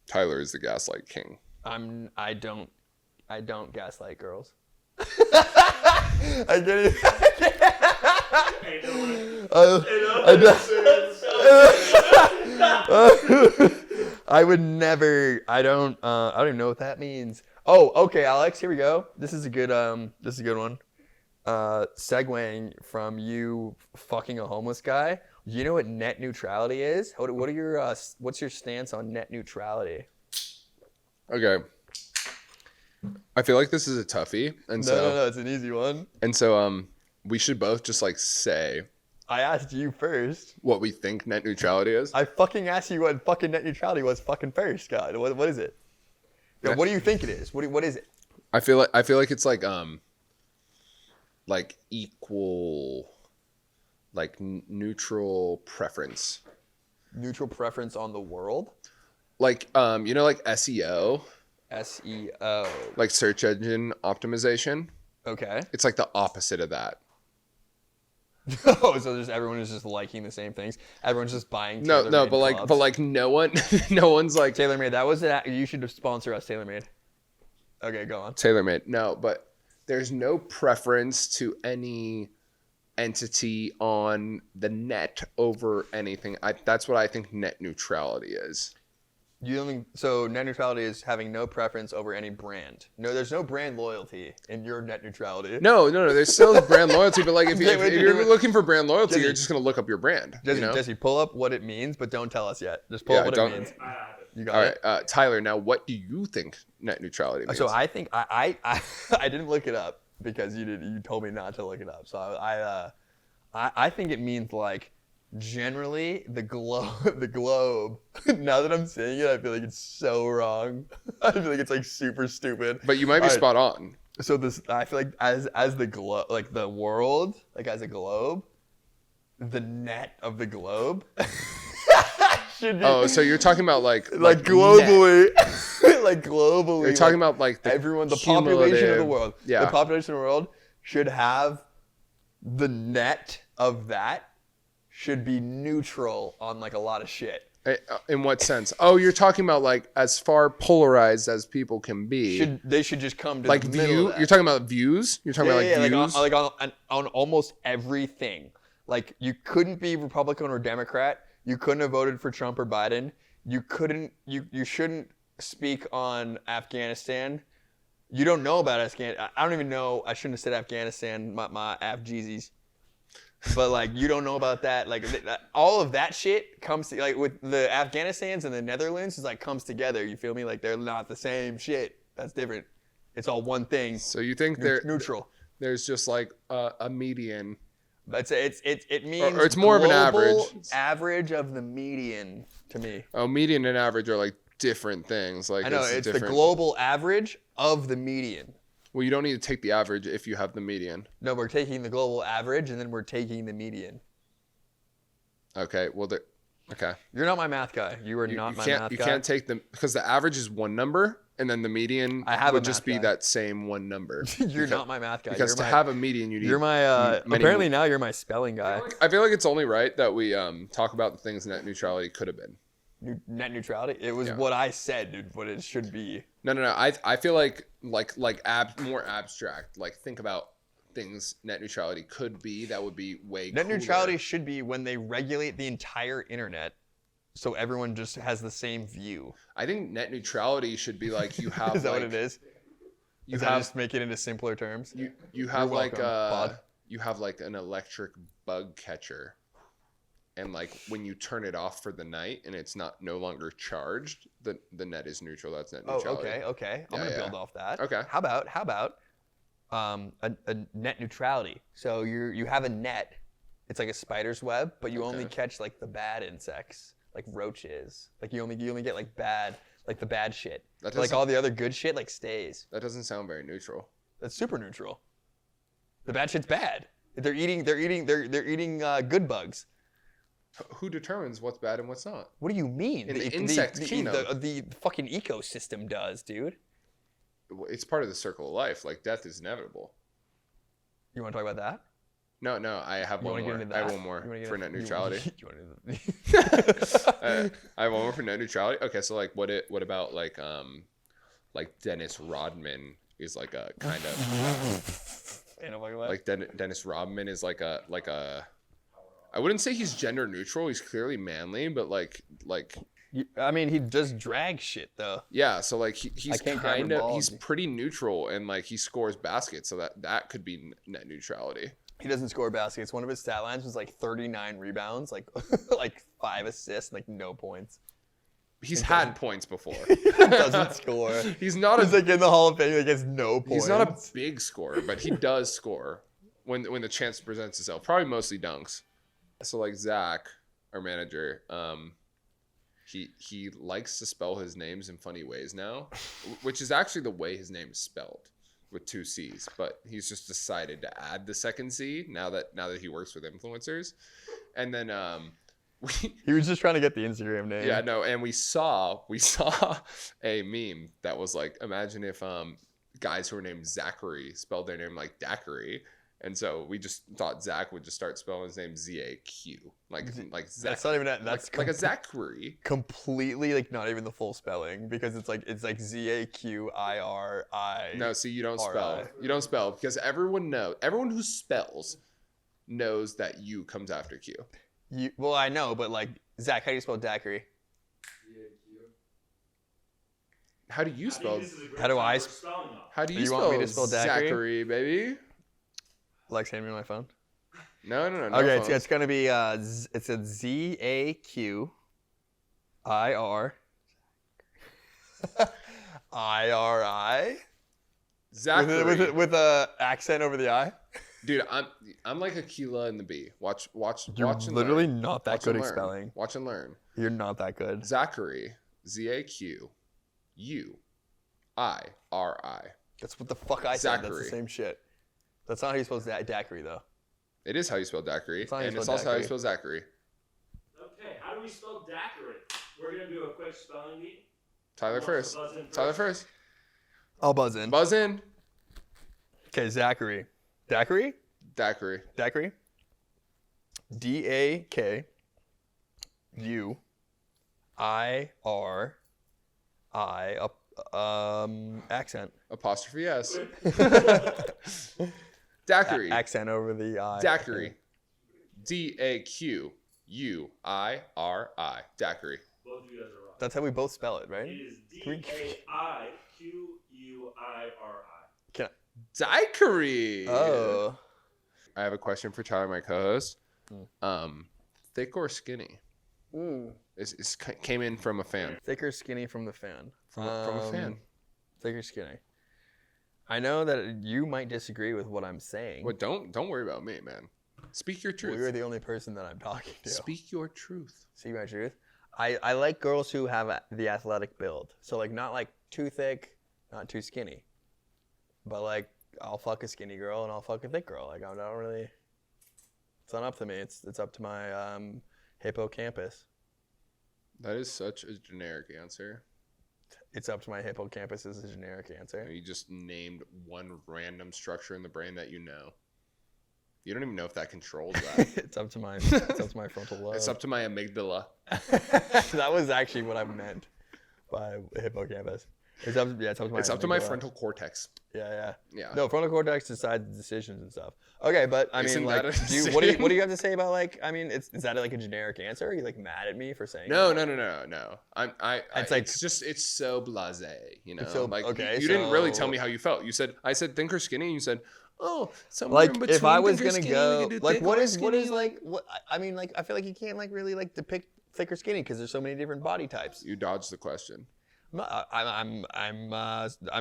Tyler is the gaslight king. I don't gaslight girls. I get it. I would never. I don't even know what that means. Oh, okay, Alex. Here we go. This is a good one. Segueing from you fucking a homeless guy. You know what net neutrality is? What are your what's your stance on net neutrality? Okay. I feel like this is a toughie, and No, it's an easy one. And so we should both just like say. I asked you first. What we think net neutrality is? I fucking asked you what fucking net neutrality was fucking first, God. What is it? Yeah, what do you think it is? What is it? I feel like it's like equal, like neutral preference. Neutral preference on the world? Like like SEO. SEO. Like search engine optimization. Okay. It's like the opposite of that. Oh, so everyone is just liking the same things. Everyone's just buying. No, but like no one's like TaylorMade. That was it. You should sponsor us, TaylorMade. Okay, go on. TaylorMade. No, but there's no preference to any entity on the net over anything. That's what I think net neutrality is. You don't think, so net neutrality is having no preference over any brand. No, there's no brand loyalty in your net neutrality. No. There's still brand loyalty, but like if you're looking for brand loyalty, you're just gonna look up your brand. Jesse, pull up what it means, but don't tell us yet. Just pull up what it means. You got it. All right, Tyler. Now, what do you think net neutrality means? So I think I didn't look it up because you told me not to look it up. So I think it means like. Generally, the globe. Now that I'm saying it, I feel like it's so wrong. I feel like it's like super stupid. But you might be spot on. So I feel like as the globe, like the world, like as a globe, the net of the globe. Should be, oh, so you're talking about like globally, like globally. You're talking about like everyone, the population of the world. Yeah. The population of the world should have the net of that. Should be neutral on like a lot of shit. In what sense? Oh, you're talking about like as far polarized as people can be. They should just come to like the middle of that. You're talking about views. You're talking about views. Like on almost everything. Like you couldn't be Republican or Democrat. You couldn't have voted for Trump or Biden. You shouldn't speak on Afghanistan. You don't know about Afghanistan. I don't even know. I shouldn't have said Afghanistan. My Af-Jeezys. But like you don't know about that, like all of that shit comes to, like with the Afghanistans and the Netherlands is like comes together. You feel me? Like they're not the same shit. That's different. It's all one thing. So you think they're neutral? There's just like a median. But it means or it's more of an average of the median to me. Oh, median and average are like different things. Like I know it's the global average of the median. Well, you don't need to take the average if you have the median. No, we're taking the global average and then we're taking the median. Okay, well, okay. You're not my math guy. You are not my math guy. You can't take because the average is one number and then the median would just be that same one number. You're not my math guy. Because to have a median, you need. You're my. Apparently now you're my spelling guy. I feel like it's only right that we talk about the things net neutrality could have been. Net neutrality. It was what I said, dude. What it should be. No. I feel like more abstract. Like think about things net neutrality could be. That would be way. Net neutrality should be when they regulate the entire internet, so everyone just has the same view. I think net neutrality should be like you have. Is that what it is? You have just make it into simpler terms. You have you have like an electric bug catcher. And like when you turn it off for the night and it's no longer charged, the net is neutral. That's net neutrality. Oh, okay. I'm gonna build off that. Okay. How about a net neutrality? So you have a net It's like a spider's web, but you only Okay. catch like the bad insects, like roaches. Like you only get like the bad shit. That But, like doesn't- all the other good shit like stays. That doesn't sound very neutral. That's super neutral. The bad shit's bad. They're eating good bugs. Who determines what's bad and what's not? What do you mean? In the insect kingdom. The fucking ecosystem does, dude. It's part of the circle of life. Like death is inevitable. You want to talk about that? No, I have You one wanna more. get into I have that? one more You wanna get for into- net neutrality. You want I have one more for net neutrality. Okay, so like, what about like Dennis Rodman is like a kind of like Dennis Rodman is like a I wouldn't say he's gender neutral. He's clearly manly, but like I mean, he just drags shit though. yeah. So like he's can't grab kind your of ball. he's pretty neutral and like he scores baskets. So that could be net neutrality. He doesn't score baskets. One of his stat lines was like 39 rebounds, like like 5 assists, like no points. He's had points before. Doesn't score. He's not He's like in the Hall of Fame. He gets no points. He's not a big scorer, but he does score when the chance presents itself. Probably mostly dunks. So like Zach, our manager, he likes to spell his names in funny ways now, which is actually the way his name is spelled with 2 C's. But he's just decided to add the second C now that he works with influencers, and then He was just trying to get the Instagram name. yeah, no, and we saw a meme that was like, imagine if guys who were named Zachary spelled their name like Daiquiri, and so we just thought Zach would just start spelling his name Z-A-Q, like Zach. That's not even that. That's like a Zachary. completely like not even the full spelling because it's like ZAQIRI. No, see, you don't spell. R-I. You don't spell because everyone who spells knows that U comes after Q. Well, I know, but like Zach, how do you spell daiquiri? How do you spell? How do I How do You you want spell, me to spell daiquiri? Zachary, baby? Lex, hand me my phone. No. Okay, phones. it's gonna be it's a ZAQIR IRI Zachary. with a accent over the I. Dude, I'm like Aquila and the Bee. Watch You're and literally learn. not that Watch good and at learn. spelling. Watch and learn. You're not that good. Zachary, ZAQUIRI. That's what the fuck I said. That's Zachary. the same shit. That's not how you spell daiquiri though. It is how you spell daiquiri, It's not how you and it's spell also how you daiquiri. spell Zachary. Okay, how do we spell daiquiri? We're gonna do a quick spelling bee. Tyler Who wants first. to buzz in Tyler first. I'll buzz in. Buzz in. Okay, Zachary. Daiquiri? Daiquiri. Daiquiri? DAQUIRI accent. Apostrophe S. Daiquiri. Accent over the I. Daiquiri. DAQUIRI. Daiquiri. Both of you guys are wrong. That's how we both spell it, right? It is Can we- DAIQUIRI. Can Daiquiri. Oh. I have a question for Tyler, my co-host. Thick or skinny? It's came in from a fan. Thick or skinny from the fan? From a fan. Thick or skinny? I know that you might disagree with what I'm saying. Well, don't worry about me, man. Speak your truth. You're the only person that I'm talking to. Speak your truth. See my truth? I like girls who have the athletic build. So like not like too thick, not too skinny. But like I'll fuck a skinny girl and I'll fuck a thick girl. Like I don't really. It's not up to me. It's up to my hippocampus. That is such a generic answer. It's up to my hippocampus is a generic answer. You just named one random structure in the brain that you know. You don't even know if that controls that. It's up to my frontal lobe. It's up to my amygdala. That was actually what I meant by hippocampus. It's up to my my frontal cortex. Yeah. Yeah. No, frontal cortex decides the decisions and stuff. Okay, but I Isn't mean, like, that a what do decision? you have to say about like? I mean, is that like a generic answer? Are you like mad at me for saying? No. that? It's like- it's so blasé, you know. It's so- like okay, you didn't really so- tell me how you felt. I said think or skinny, and you said, oh, somewhere in Like between if I was thick or gonna skinny, go, we could do like thick what or is skinny, like what? I mean, like I feel like you can't like really like depict thick or skinny because there's so many different body types. You dodged the question. I'm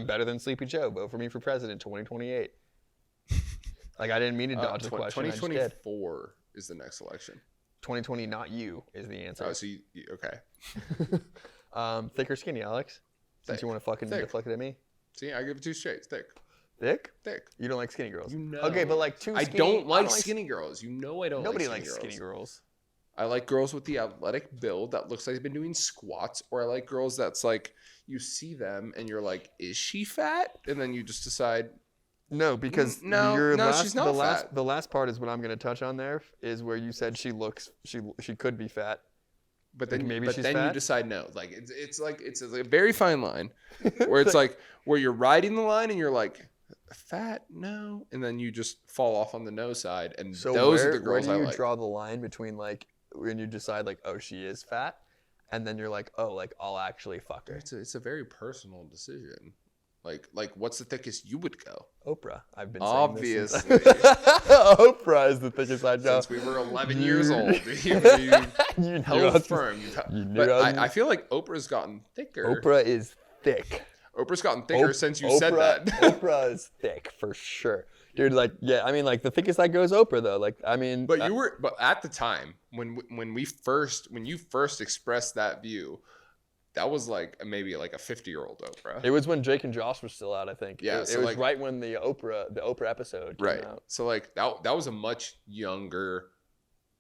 better than Sleepy Joe. Vote for me for president 2028. Like I didn't mean to dodge the question. I just did. 2024 is the next selection? 2020, not you, is the answer. Oh, so you okay. Thick or skinny, Alex? Since you want to fucking deflect it at me. See, I give it 2 straight. Thick. Thick? Thick. You don't like skinny girls. You know. Okay, but like too I skinny. don't like skinny girls. You know I don't Nobody like likes skinny girls. I like girls with the athletic build that looks like they've been doing squats, or I like girls that's like you see them and you're like, is she fat? And then you just decide. No, because she's not fat. The last part is what I'm going to touch on there is where you said she could be fat. But then maybe she's then fat? you decide no. Like it's a very fine line where it's like where you're riding the line and you're like fat no, and then you just fall off on the no side, and so those are the girls where do you I like. draw the line between like when you decide like, oh, she is fat, and then you're like, oh, like I'll actually fuck her? It's a very personal decision. Like what's the thickest you would go? Oprah. I've been Obviously. saying this Oprah is the thickest I'd go. Since we were 11 years old. You held firm. But I feel like Oprah's gotten thicker. Oprah is thick. Oprah's gotten thicker since you said that. Oprah is thick for sure. Dude, like, yeah, I mean, like, the thickest I go is Oprah, though. Like, I mean. But at the time, when you first expressed that view, that was like maybe like a 50-year-old Oprah. It was when Drake and Josh were still out, I think. Yeah, it was like, right when the Oprah episode came out. So like that was a much younger,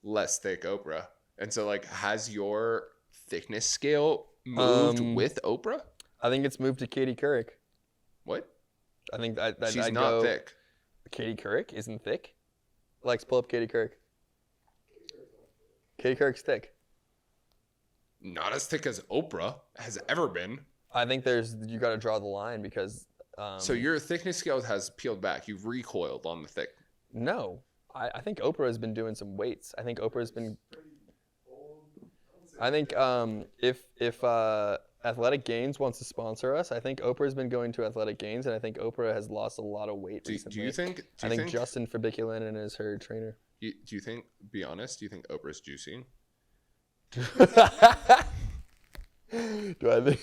less thick Oprah. And so like, has your thickness scale moved with Oprah? I think it's moved to Katie Couric. What? I think she's not thick. Katie Couric isn't thick. Lex, pull up Katie Couric. Katie Couric's thick. Not as thick as Oprah has ever been. I think you got to draw the line because. So your thickness scale has peeled back. You've recoiled on the thick. No, I think Oprah has been doing some weights. I think Oprah's been. I think if Athletic Gains wants to sponsor us, I think Oprah's been going to Athletic Gains, and I think Oprah has lost a lot of weight recently. Do you think? I think Justin Fabiculinen is her trainer. Do you think? Be honest. Do you think Oprah's juicing? Do I think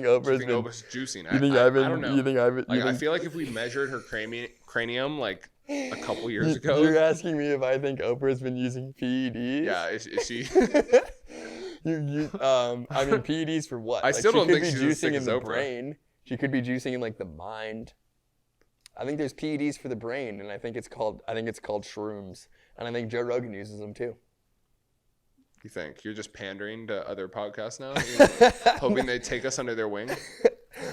Oprah's juicing? I don't know. I feel like if we measured her cranium like a couple years ago. You're asking me if I think Oprah's been using PEDs? Yeah, is she? I mean, PEDs for what? I still don't think she's as thick juicing in as the Oprah. brain. She could be juicing in like the mind. I think there's PEDs for the brain, and I think it's called shrooms, and I think Joe Rogan uses them too. You think you're just pandering to other podcasts now, hoping they take us under their wing?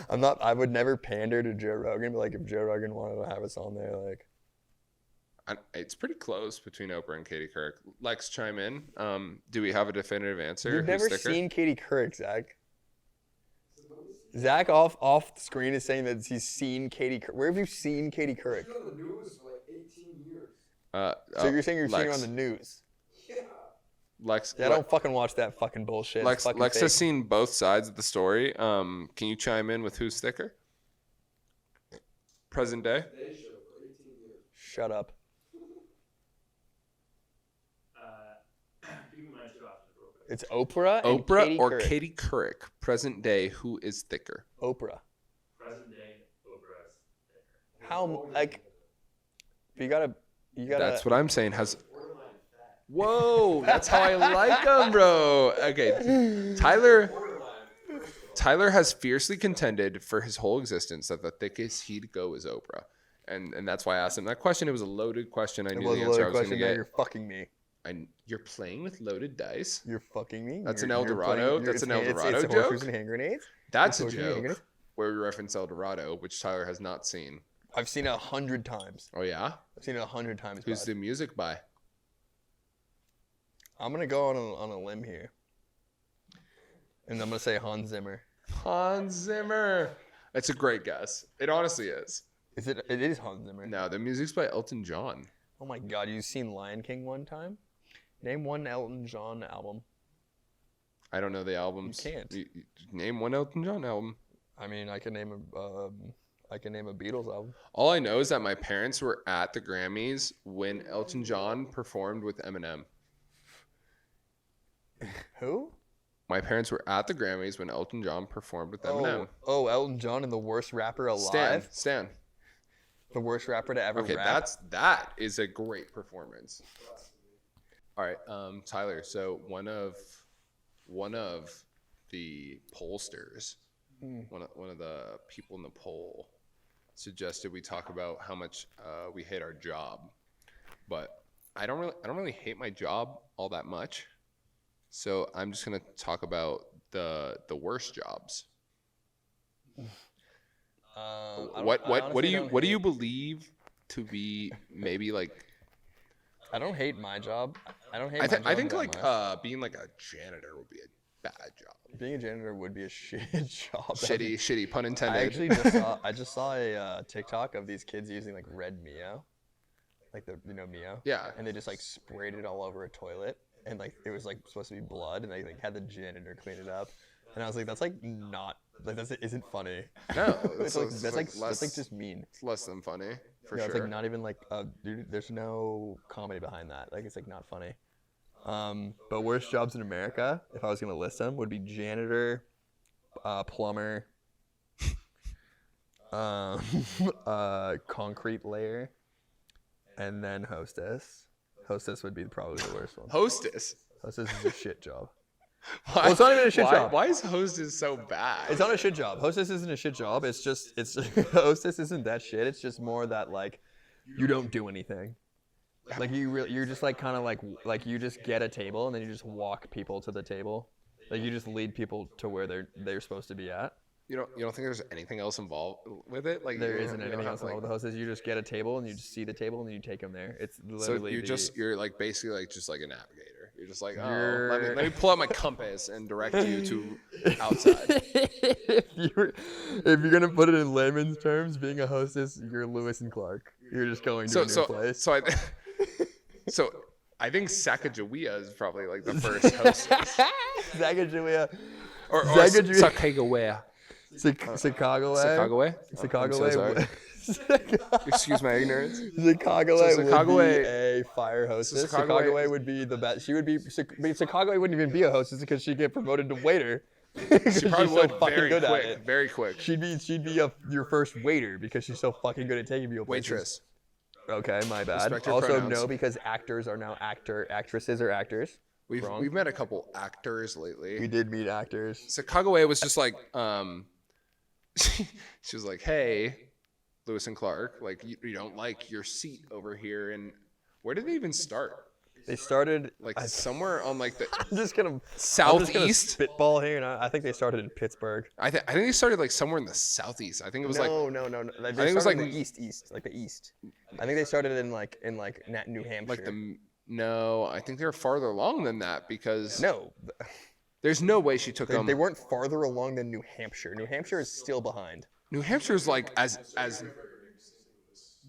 I'm not. I would never pander to Joe Rogan, but like if Joe Rogan wanted to have us on there, like. It's pretty close between Oprah and Katie Couric. Lex, chime in. Do we have a definitive answer? You've never seen Katie Couric, Zach. Zach off the screen is saying that he's seen Katie Couric. Where have you seen Katie Couric? She's been on the news for like 18 years. So you're saying you've seen her on the news? Yeah. Lex, yeah, I don't fucking watch that fucking bullshit. Lex has seen both sides of the story. Can you chime in with who's thicker? Present day? They show for 18 years. Shut up. It's Oprah and Katie or Couric. Katie Couric. Present day, who is thicker? Oprah. Present day, Oprah is thicker. How like? You gotta. That's what I'm saying. Whoa, that's how I like him, bro. Okay, Tyler has fiercely contended for his whole existence that the thickest he'd go is Oprah, and that's why I asked him that question. It was a loaded question. I knew the answer I was going to get. You're fucking me. You're playing with loaded dice. You're fucking me. That's an El Dorado. That's an El Dorado joke. It's hand grenades. That's a joke where we reference El Dorado, which Tyler has not seen. I've seen it 100 times. Oh yeah? I've seen it 100 times. Who's the music by? I'm gonna go on a limb here, and I'm gonna say Hans Zimmer. Hans Zimmer. That's a great guess. It honestly is. Is it? It is Hans Zimmer. No, the music's by Elton John. Oh my God! You've seen Lion King one time? Name one Elton John album. I don't know the albums. You can't. Name one Elton John album. I mean, I can name a Beatles album. All I know is that my parents were at the Grammys when Elton John performed with Eminem. Who? My parents were at the Grammys when Elton John performed with Eminem. Oh, Elton John and the worst rapper alive? Stan. The worst rapper to ever Okay, rap. that is a great performance. All right, Tyler. So one of the pollsters, one of the people in the poll, suggested we talk about how much we hate our job, but I don't really hate my job all that much. So I'm just gonna talk about the worst jobs. What do you believe to be maybe like? I don't hate my job. I don't hate. I think like being like a janitor would be a bad job. Being a janitor would be a shit job. Shitty pun intended. I actually just saw a TikTok of these kids using like red Mio, like the Mio. Yeah. And they just like sprayed it all over a toilet, and like it was like supposed to be blood, and they like had the janitor clean it up, and I was like, that's like not like that isn't funny. No, that's like just mean. It's less than funny for No, sure. it's like not even like dude, there's no comedy behind that. Like it's like not funny. But worst jobs in America, if I was gonna list them, would be janitor, plumber, concrete layer, and then hostess. Hostess would be probably the worst one. Hostess. Hostess is a shit job. Why, Well, it's not even a shit job. Why is hostess so bad? It's not a shit job. Hostess isn't a shit job. It's hostess isn't that shit. It's just more that like you don't do anything. Like you're just like kind of like you just get a table and then you just walk people to the table. Like you just lead people to where they're supposed to be at. You don't think there's anything else involved with it? Like There isn't anything else involved with the hostess. You just get a table and you just see the table and then you take them there. It's literally you're like basically like just like a navigator. You're just like, let me pull out my compass and direct you to outside. if you're gonna put it in layman's terms, being a hostess, you're Lewis and Clark. You're just going to a new place. So I think Sacagawea is probably like the first hostess. Sacagawea. Or Sacagawea. Chicago. Chicago. Excuse my ignorance. Chicago would be a fire hostess. Chicago Chicago would be the best. She would be. Chicago wouldn't even be a hostess because she'd get promoted to waiter. She probably would very quick. She'd be your first waiter because she's so fucking good at taking people places. Waitress. Okay, my bad. Respect your Also, pronouns. no, because actors are now actresses or actors. We've met a couple actors lately. We did meet actors. Sacagawea was just like she was like, hey, Lewis and Clark, like you don't like your seat over here. And where did they even start? They started like somewhere on like the I'm just gonna southeast spitball here, and I think they started in Pittsburgh. I think they started like somewhere in the southeast. I think it was no. I think it was like the east, like the east. I think they started in like New Hampshire. No, I think they were farther along than that because no, there's no way she took them. They weren't farther along than New Hampshire. New Hampshire is still behind. New Hampshire's like as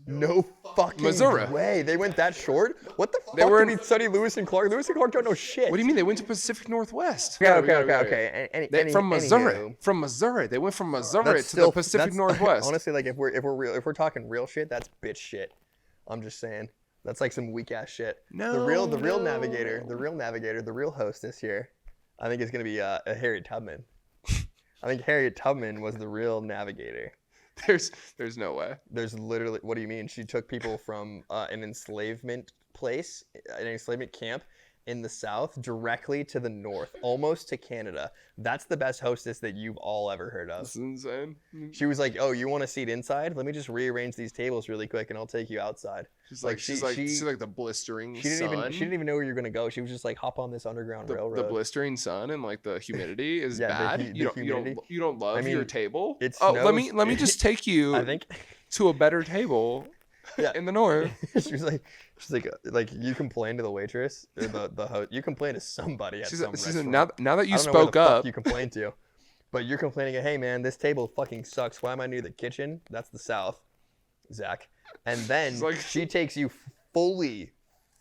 no fucking Missouri. way. They went that short? What the fuck were did we study Lewis and Clark? Lewis and Clark don't know shit. What do you mean? They went to Pacific Northwest. Okay. From Missouri. From Missouri. They went from Missouri to the Pacific Northwest. Honestly, like if we're talking real shit, that's bitch shit. I'm just saying. That's like some weak ass shit. No. The real navigator, the real hostess here, I think is gonna be Harriet Tubman. I think Harriet Tubman was the real navigator. There's no way. There's literally, what do you mean? She took people from an enslavement place, an enslavement camp in the South directly to the North, almost to Canada. That's the best hostess that you've all ever heard of. This is insane. She was like, oh, you want a seat inside? Let me just rearrange these tables really quick and I'll take you outside. She's like the blistering sun. She didn't even know where you were going to go. She was just like, hop on this underground railroad. The blistering sun and like the humidity is bad. You don't love your table? Let me just take you I think to a better table in the North. She's like you complain to the waitress or the host. You complain to somebody at some restaurant. Now that you spoke up, spoke up, you complain to, but you're complaining. Hey man, this table fucking sucks. Why am I near the kitchen? That's the South, Zach. And then she takes you fully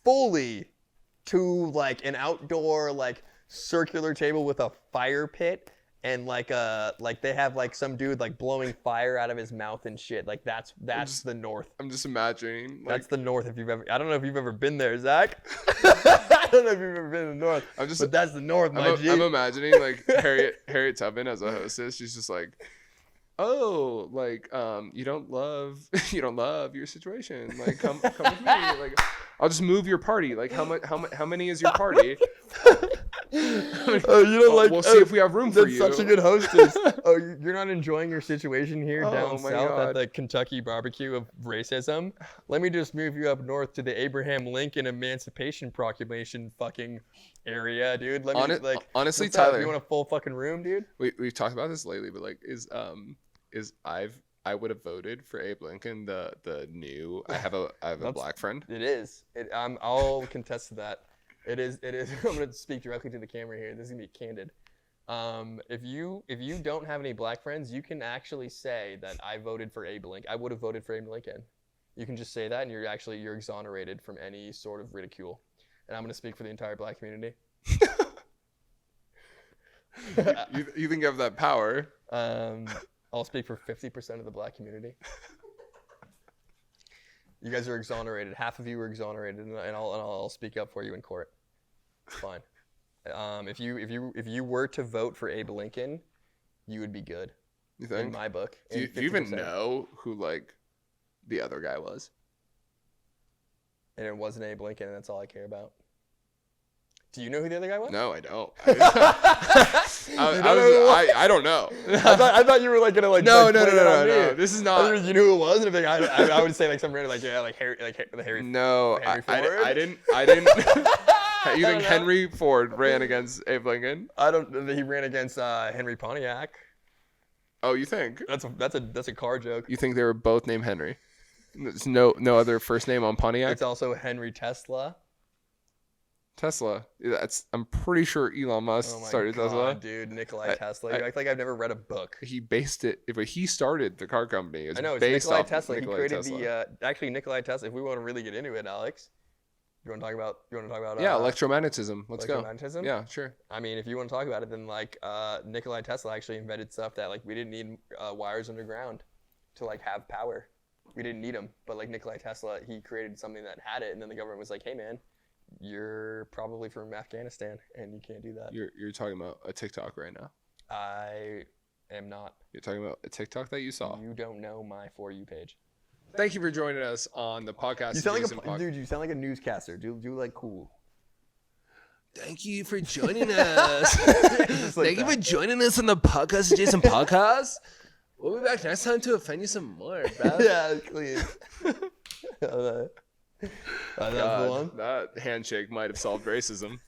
to like an outdoor like circular table with a fire pit. And like they have like some dude like blowing fire out of his mouth and shit. Like that's the North. I'm just imagining. That's the North. I don't know if you've ever been there, Zach. I don't know if you've ever been to the North. But that's the North, my G. I'm imagining like Harriet Tubman as a hostess. She's just like, oh, like you don't love your situation. Like come with me. Like I'll just move your party. Like how many is your party? Oh, you don't like. We'll see if we have room for That's you. such a good hostess. Oh, you're not enjoying your situation here Oh, down my south God. at the Kentucky barbecue of racism. Let me just move you up north to the Abraham Lincoln Emancipation Proclamation fucking area, dude. Let me honestly, what's up? Tyler, You want a full fucking room, dude? we've talked about this lately, but like I would have voted for Abe Lincoln. The new I have a black friend. It is. I'll contest to that. It is. I'm gonna speak directly to the camera here. This is gonna be candid. If you don't have any black friends, you can actually say that I voted for Abe Lincoln. I would have voted for Abe Lincoln. You can just say that, and you're exonerated from any sort of ridicule. And I'm gonna speak for the entire black community. You think you have that power? I'll speak for 50% of the black community. You guys are exonerated. Half of you are exonerated, and I'll speak up for you in court. It's fine. If you were to vote for Abe Lincoln, you would be good. You think? In my book. Do you even know who like the other guy was? And it wasn't Abe Lincoln, and that's all I care about. Do you know who the other guy was? No, I don't. I I don't know. I thought you were like gonna like. No. play that on me. This is I not. mean, you knew who it was, and I would say like some random like Harry. No, Henry Ford? I didn't. You think Henry Ford ran against Abe Lincoln? I don't. He ran against Henry Pontiac. Oh, you think? That's a car joke. You think they were both named Henry? There's no other first name on Pontiac. It's also Henry Tesla. Tesla. I'm pretty sure Elon Musk started Tesla. Dude, Nikolai Tesla. You act like I've never read a book. He based it. But he started the car company. I know it's based Nikolai off Tesla. Nikola He created Tesla. actually Nikolai Tesla. If we want to really get into it, Alex, you want to talk about? Yeah, electromagnetism. Let's go. Electromagnetism. Yeah, sure. I mean, if you want to talk about it, then like Nikolai Tesla actually invented stuff that like we didn't need wires underground to like have power. We didn't need them, but like Nikolai Tesla, he created something that had it, and then the government was like, "Hey, man, you're probably from Afghanistan, and you can't do that." You're talking about a TikTok right now. I am not. You're talking about a TikTok that you saw. You don't know my For You page. Thank you for joining us on the podcast. You sound like dude. You sound like a newscaster. Do like cool. Thank you for joining us. Thank you for joining us on the podcast, Jason Podcast. We'll be back next time to offend you some more, bro. Yeah, clean. That's the one. That handshake might have solved racism.